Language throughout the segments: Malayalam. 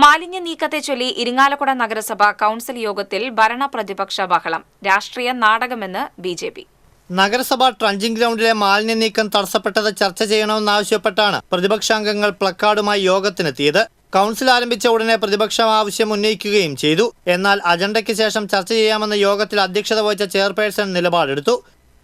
മാലിന്യ നീക്കത്തെ ചൊല്ലി ഇരിങ്ങാലക്കുട നഗരസഭ കൌൺസിൽ യോഗത്തിൽ ഭരണ പ്രതിപക്ഷ ബഹളം. രാഷ്ട്രീയ നാടകമെന്ന് ബിജെപി. നഗരസഭ ട്രഞ്ചിംഗ് ഗ്രൗണ്ടിലെ മാലിന്യ നീക്കം തടസ്സപ്പെട്ടത് ചർച്ച ചെയ്യണമെന്നാവശ്യപ്പെട്ടാണ് പ്രതിപക്ഷാംഗങ്ങൾ പ്ലക്കാർഡുമായി യോഗത്തിനെത്തിയത്. കൌൺസിൽ ആരംഭിച്ച ഉടനെ പ്രതിപക്ഷം ആവശ്യം ഉന്നയിക്കുകയും ചെയ്തു. എന്നാൽ അജണ്ടയ്ക്ക് ശേഷം ചർച്ച ചെയ്യാമെന്ന യോഗത്തിൽ അധ്യക്ഷത വഹിച്ച ചെയർപേഴ്സൺ നിലപാടെടുത്തു.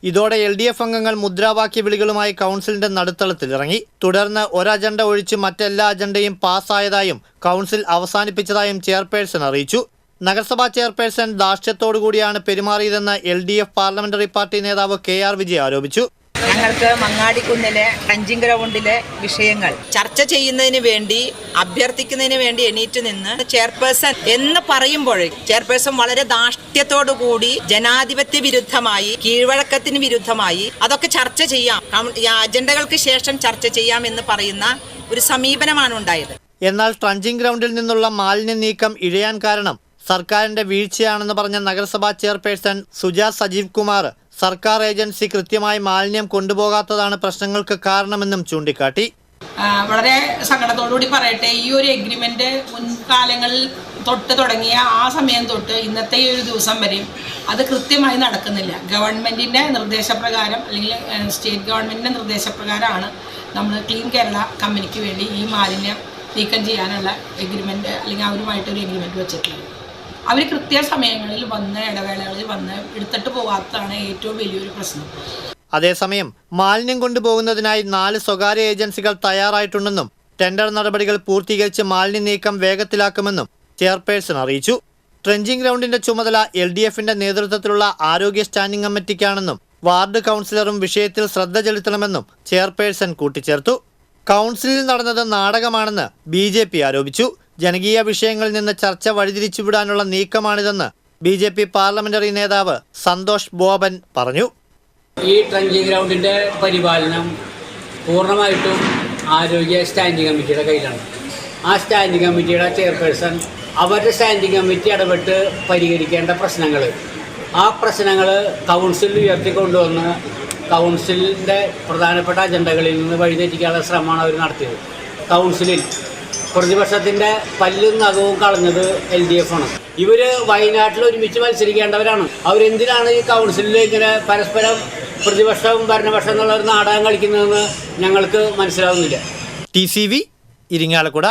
ഇതോടെ LDF അംഗങ്ങൾ മുദ്രാവാക്യ വിളികളുമായി കൌൺസിലിന്റെ നടുത്തളത്തിലിറങ്ങി. തുടർന്ന് ഒരജണ്ട ഒഴിച്ച് മറ്റെല്ലാ അജണ്ടയും പാസ്സായതായും കൌൺസിൽ അവസാനിപ്പിച്ചതായും ചെയർപേഴ്സൺ അറിയിച്ചു. നഗരസഭാ ചെയർപേഴ്സൺ ധാർഷ്ട്യത്തോടുകൂടിയാണ് പെരുമാറിയതെന്ന് LDF പാർലമെന്ററി പാർട്ടി നേതാവ് KR വിജയ് ആരോപിച്ചു. ഞങ്ങൾക്ക് മങ്ങാടിക്കുന്നിലെ ട്രഞ്ചിംഗ് ഗ്രൗണ്ടിലെ വിഷയങ്ങൾ ചർച്ച ചെയ്യുന്നതിന് വേണ്ടി അഭ്യർത്ഥിക്കുന്നതിന് വേണ്ടി എണീറ്റ് നിന്ന് ചെയർപേഴ്സൺ എന്ന് പറയുമ്പോൾ ചെയർപേഴ്സൺ വളരെ ധാർഷ്ട്യത്തോടുകൂടി ജനാധിപത്യ വിരുദ്ധമായി, കീഴ്വഴക്കത്തിന് വിരുദ്ധമായി അതൊക്കെ ചർച്ച ചെയ്യാം, അജണ്ടകൾക്ക് ശേഷം ചർച്ച ചെയ്യാം എന്ന് പറയുന്ന ഒരു സമീപനമാണ് ഉണ്ടായത്. എന്നാൽ ട്രഞ്ചിംഗ് ഗ്രൗണ്ടിൽ നിന്നുള്ള മാലിന്യ നീക്കം ഇഴയാൻ കാരണം സർക്കാരിന്റെ വീഴ്ചയാണെന്ന് പറഞ്ഞ നഗരസഭാ ചെയർപേഴ്സൺ സുജാ സജീവ് കുമാർ സർക്കാർ ഏജൻസി കൃത്യമായി മാലിന്യം കൊണ്ടുപോകാത്തതാണ് പ്രശ്നങ്ങൾക്ക് കാരണമെന്നും ചൂണ്ടിക്കാട്ടി. വളരെ സങ്കടത്തോടുകൂടി പറയട്ടെ, ഈ ഒരു എഗ്രിമെന്റ് മുൻകാലങ്ങളിൽ തൊട്ട് തുടങ്ങിയ ആ സമയം തൊട്ട് ഇന്നത്തെ ഈ ഒരു ദിവസം വരെയും അത് കൃത്യമായി നടക്കുന്നില്ല. ഗവൺമെന്റിന്റെ നിർദ്ദേശപ്രകാരം അല്ലെങ്കിൽ സ്റ്റേറ്റ് ഗവൺമെന്റിന്റെ നിർദ്ദേശപ്രകാരമാണ് നമ്മൾ ക്ലീൻ കേരള കമ്പനിക്ക് വേണ്ടി ഈ മാലിന്യം നീക്കം ചെയ്യാനുള്ള എഗ്രിമെന്റ് അല്ലെങ്കിൽ അവരുമായിട്ടൊരു എഗ്രിമെന്റ് വെച്ചിട്ടുള്ളത്. അവർ കൃത്യസമയങ്ങളിൽ വന്ന് ഇടവേളകളിൽ വന്ന് എടുത്തിട്ട് പോകാത്തതാണ് ഏറ്റവും വലിയൊരു പ്രശ്നം. അതേസമയം മാലിന്യം കൊണ്ടുപോകുന്നതിനായി 4 സ്വകാര്യ ഏജൻസികൾ തയ്യാറായിട്ടുണ്ടെന്നും ടെൻഡർ നടപടികൾ പൂർത്തീകരിച്ച് മാലിന്യ നീക്കം വേഗത്തിലാക്കുമെന്നും ചെയർപേഴ്സൺ അറിയിച്ചു. ട്രഞ്ചിംഗ് ഗ്രൗണ്ടിന്റെ ചുമതല LDFന്റെ നേതൃത്വത്തിലുള്ള ആരോഗ്യ സ്റ്റാൻഡിംഗ് കമ്മിറ്റിക്കാണെന്നും വാർഡ് കൌൺസിലറും വിഷയത്തിൽ ശ്രദ്ധ ചെലുത്തണമെന്നും ചെയർപേഴ്സൺ കൂട്ടിച്ചേർത്തു. കൌൺസിലിൽ നടന്നത് നാടകമാണെന്ന് BJP ആരോപിച്ചു. ജനകീയ വിഷയങ്ങളിൽ നിന്ന് ചർച്ച വഴിതിരിച്ചുവിടാനുള്ള നീക്കമാണിതെന്ന് BJP പാർലമെന്ററി നേതാവ് സന്തോഷ് ബോബൻ പറഞ്ഞു. ഈ ട്രഞ്ചിംഗ് ഗ്രൗണ്ടിൻ്റെ പരിപാലനം പൂർണ്ണമായിട്ടും ആരോഗ്യ സ്റ്റാൻഡിംഗ് കമ്മിറ്റിയുടെ കയ്യിലാണ്. ആ സ്റ്റാൻഡിംഗ് കമ്മിറ്റിയുടെ ചെയർപേഴ്സൺ അവരുടെ സ്റ്റാൻഡിംഗ് കമ്മിറ്റി ഇടപെട്ട് പരിഹരിക്കേണ്ട പ്രശ്നങ്ങൾ, ആ പ്രശ്നങ്ങൾ കൗൺസിലിൽ ഉയർത്തിക്കൊണ്ടുവന്ന് കൗൺസിലിൻ്റെ പ്രധാനപ്പെട്ട അജണ്ടകളിൽ നിന്ന് വഴിതെറ്റിക്കാനുള്ള ശ്രമമാണ് അവർ നടത്തിയത്. കൗൺസിലിൽ പ്രതിപക്ഷത്തിൻ്റെ പല്ലും നഖവും കളഞ്ഞത് LDF ആണ്. ഇവർ വയനാട്ടിൽ ഒരുമിച്ച് മത്സരിക്കേണ്ടവരാണ്. അവരെന്തിനാണ് ഈ കൗൺസിലിൽ ഇങ്ങനെ പരസ്പരം പ്രതിപക്ഷവും ഭരണപക്ഷം എന്നുള്ള ഒരു നാടകം കളിക്കുന്നതെന്ന് ഞങ്ങൾക്ക് മനസ്സിലാവുന്നില്ല. TCV ഇരിങ്ങാലക്കുട.